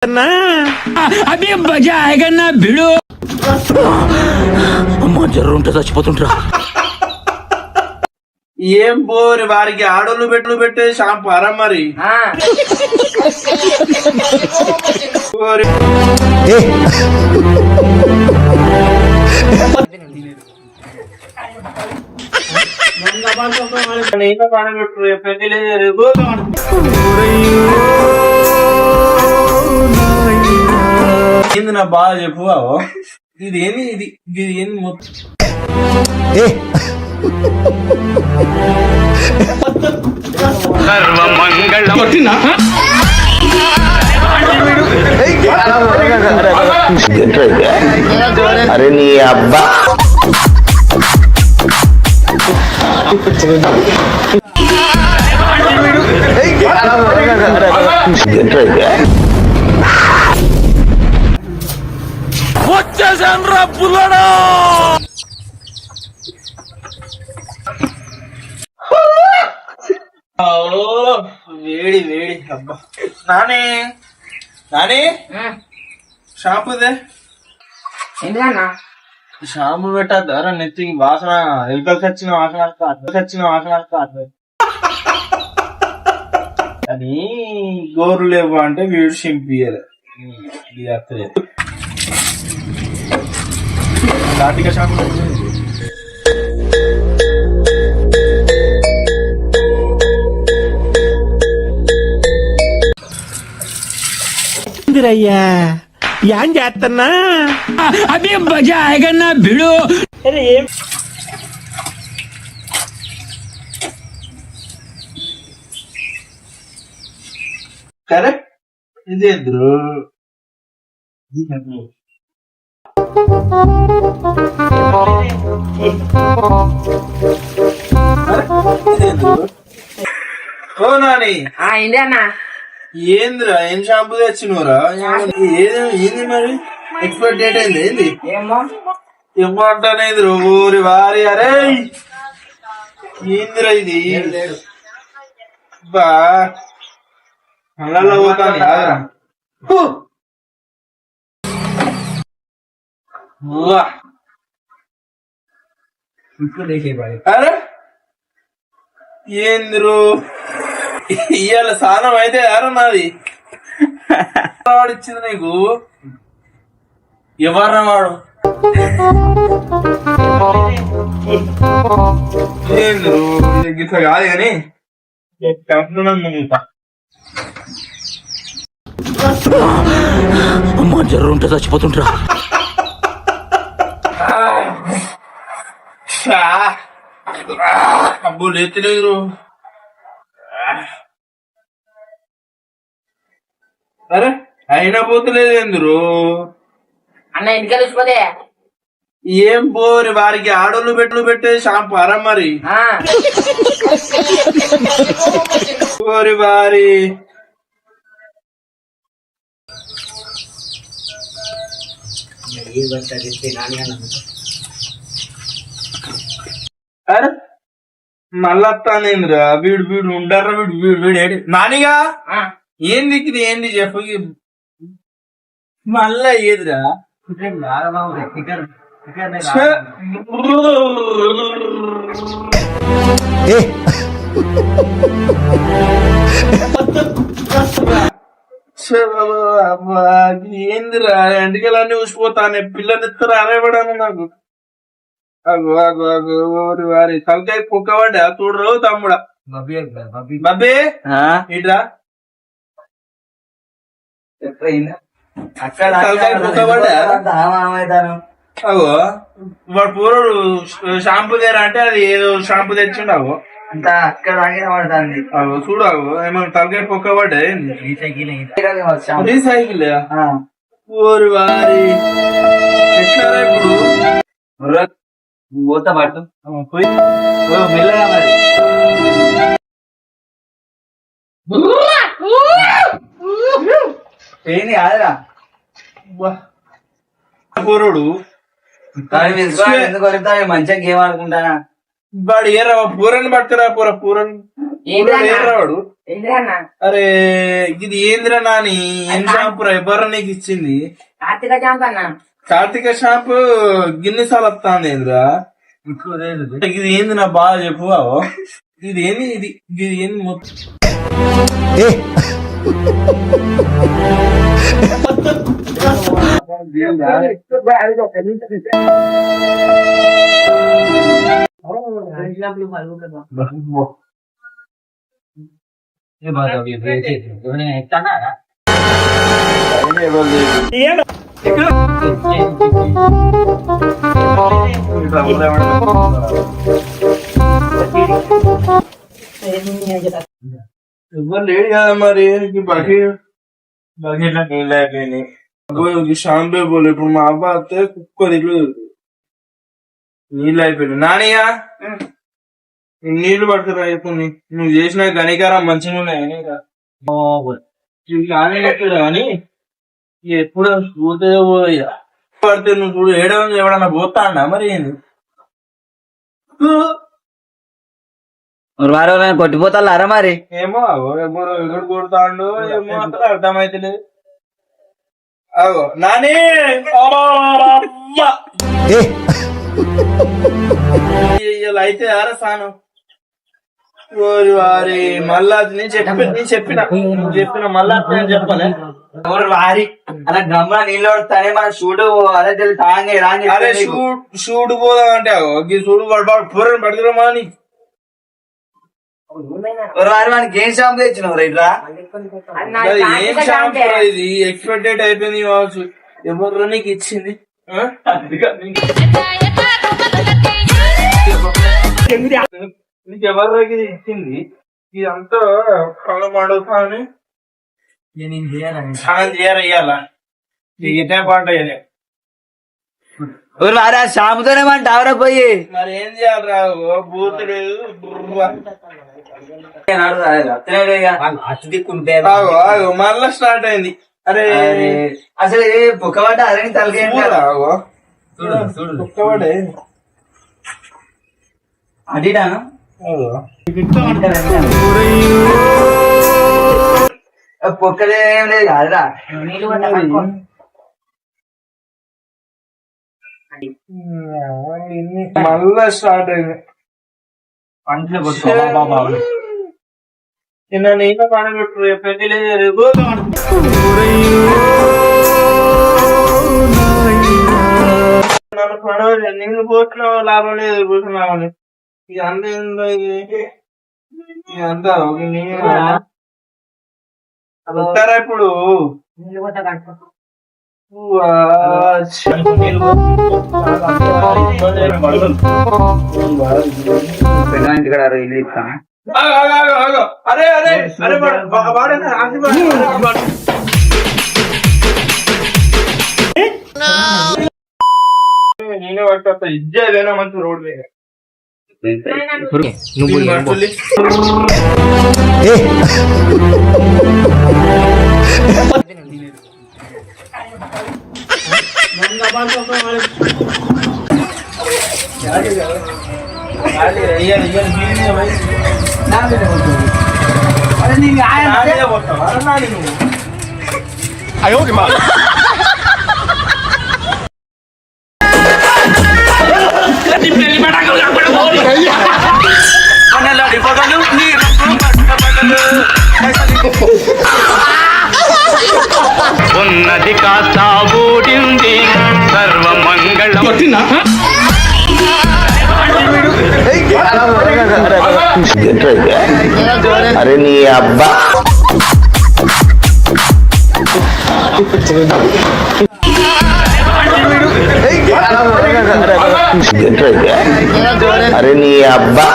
అభి మజా ఆయగా నా భిడు అమ్మా జర్ర ఉంటే చచ్చిపోతుంటరా. ఏం పోరి వారికి ఆడోళ్ళు పెట్టే షాంపూ అరా మరి ఏంది నా బాగా చెప్పు ఇది ఏంది ఇది ఏంది మొత్తం అరే నీ అబ్బా వచ్చేసాను రా పుల్లడా. వేడి వేడి అబ్బా నాని షాంపూదే షాంపూ పెట్టద్దారా నెత్తికి వాసన ఎలుకలు చచ్చిన వాసన అని గోరు లేవు అంటే వీడు చింపియాలి ఇది అర్థలేదు కార్తీక షాంపూ అయ్యా ఏం చేస్తున్నా అభి మజా ఆయగా నా భిడు. కరెక్ట్ ఇదే ఓ నాని ఏంటన్నా ఏందిరా ఏం షాంపూ తెచ్చినవరా ఏంది మరి ఎక్స్పైర్ డేట్ అయింది ఏంది ఏమో అంటానేది ఊరి వారి అరే ఏందిరా ఇది బా అలా పోతాను కాదురా అరే ఏందిరు ఇవాళ స్నానం అయితే ఎవరు నాది వాడు ఇచ్చింది నీకు ఎవర్రా వాడు ఏందిరు గిట్లా కాదు కానీ అమ్మా జర్ర ఉంటే చచ్చిపోతుంటరా. అబ్బో లేతలేదు అరే అయినా పోతలేదు ఎందురు అన్న ఇంటికి వెళ్ళిపోతే ఏం పోరి వారికి ఆడోళ్ళు పెట్టే షాంపూ అరా మరి పోరి వారి అరే మళ్ళత్తానేంద్రా వీడు ఉండరా వీడు నానిగా ఏంది ఇది ఏంది చెప్పు మళ్ళా ఏదిరా ఏందిరా ఎంటికలన్నీ ఊసిపోతానే పిల్లలు ఇస్తారు అరేవడాను నాకు అగో అగో అగో ఓరి వారి తలకాయ కుక్కబడ్డా చూడరు తమ్ముడా బబ్బీ ఇట్రా తలకాయ కుక్కబడ్డా అగో వాడు పూర్వుడు షాంపూ తెరా అంటే అది ఏదో షాంపూ తెచ్చిండు అగో అక్కడ పడుతుంది అగో చూడు అగో ఏమన్నా తలకాయ కుక్కబడ్డా రీ సైకిల్ ఓరి వారి ఎట్లా ఇప్పుడు పోతా పట్టు పోయి మెల్లగా మరి ఏంది కాదురా పూర్వుడు మంచిగా గేమ్ ఆడుకుంటానా వాడు ఏరా పూరని పట్టుకురా పూరని ఏరావాడు ఏంటన్నా అరే ఇది ఏంద్రా నాని ఏం షాంపూ ఎవరు నీకు ఇచ్చింది? కార్తీక షాంపూ అన్న. కార్తీక షాంపూ గిన్నెసార్లు వస్తాంది ఏంద్రా? ఇది ఏంది నా బాగా చెప్పు బావో. ఇది ఏంది ఇది ఏంది మొత్తం ఎవరు లేడు కదా మరి షాంపే పోలే. ఇప్పుడు మా అబ్బా వస్తే కుక్క దిగులు నీళ్ళు అయిపోయినాయి. నానియా నీళ్లు పడుతున్నా ఇప్పుడు నువ్వు చేసిన గణికారం మంచిగా ఉన్నాయి కానీ ఎప్పుడు పోతే పడితే నువ్వు చూడు ఏడవని ఎవడన్నా పోతాడా మరి ఏంది? వారు కొట్టిపోతారా మరి? ఏమో ఎవరు ఎగుడు కొడతాడు ఏమో అసలు అర్థమైతలేదు. అగో నాని అయితే ఆరా సాను వారి మళ్ళా నేను చెప్పిన మళ్ళా నేను చెప్పలే. వారి అలా గమ్మ నీళ్ళు పడతానే మన చూడు అదే తాంగే రాని. అరే షూట్ పోదాం అంటే షూడు పూరని పడుతున్నా అని వారి మనకి ఏం షాంపూ తెచ్చినావు ఇట్లా? ఏం షాంపూ ఇది? ఎక్స్పెక్టెడ్ అయిపోయింది కావచ్చు. ఎవరు నీకు ఇచ్చింది? నీకు ఎవరు ఇచ్చింది? ఇదంతా కళ్ళ పడుతాని చేయరయ్యాలా ఇదే పాట వారి ఆ షాంపుతోనే మన టవర్ పోయి మరి ఏం చేయాలరా? బూత్ లేదు మళ్ళా స్టార్ట్ అయింది. అరే అసలు బుక్కబడ్డ అరని తలకే బుక్కబడే అడిడాను పొక్కలేం లేదు కాదురా. మళ్ళా స్టార్ట్ అయింది. నిన్న నేను పడగొట్టు పెళ్లి లేదు నన్ను పడవలేదు. నేను పోతున్నావు లాభం లేదు పోతున్నావు. ఇది అంతా ఏందో ఇదంతా వస్తారా ఇప్పుడు? అరే అరే అరే నేనే పట్టుకొస్తా. ఇజ్జేదేనా మంచి రోడ్ మీద ఉన్నది కాస్త ఊడింది సర్వమంగళం. అరే నీ అబ్బా అరే నీ అబ్బా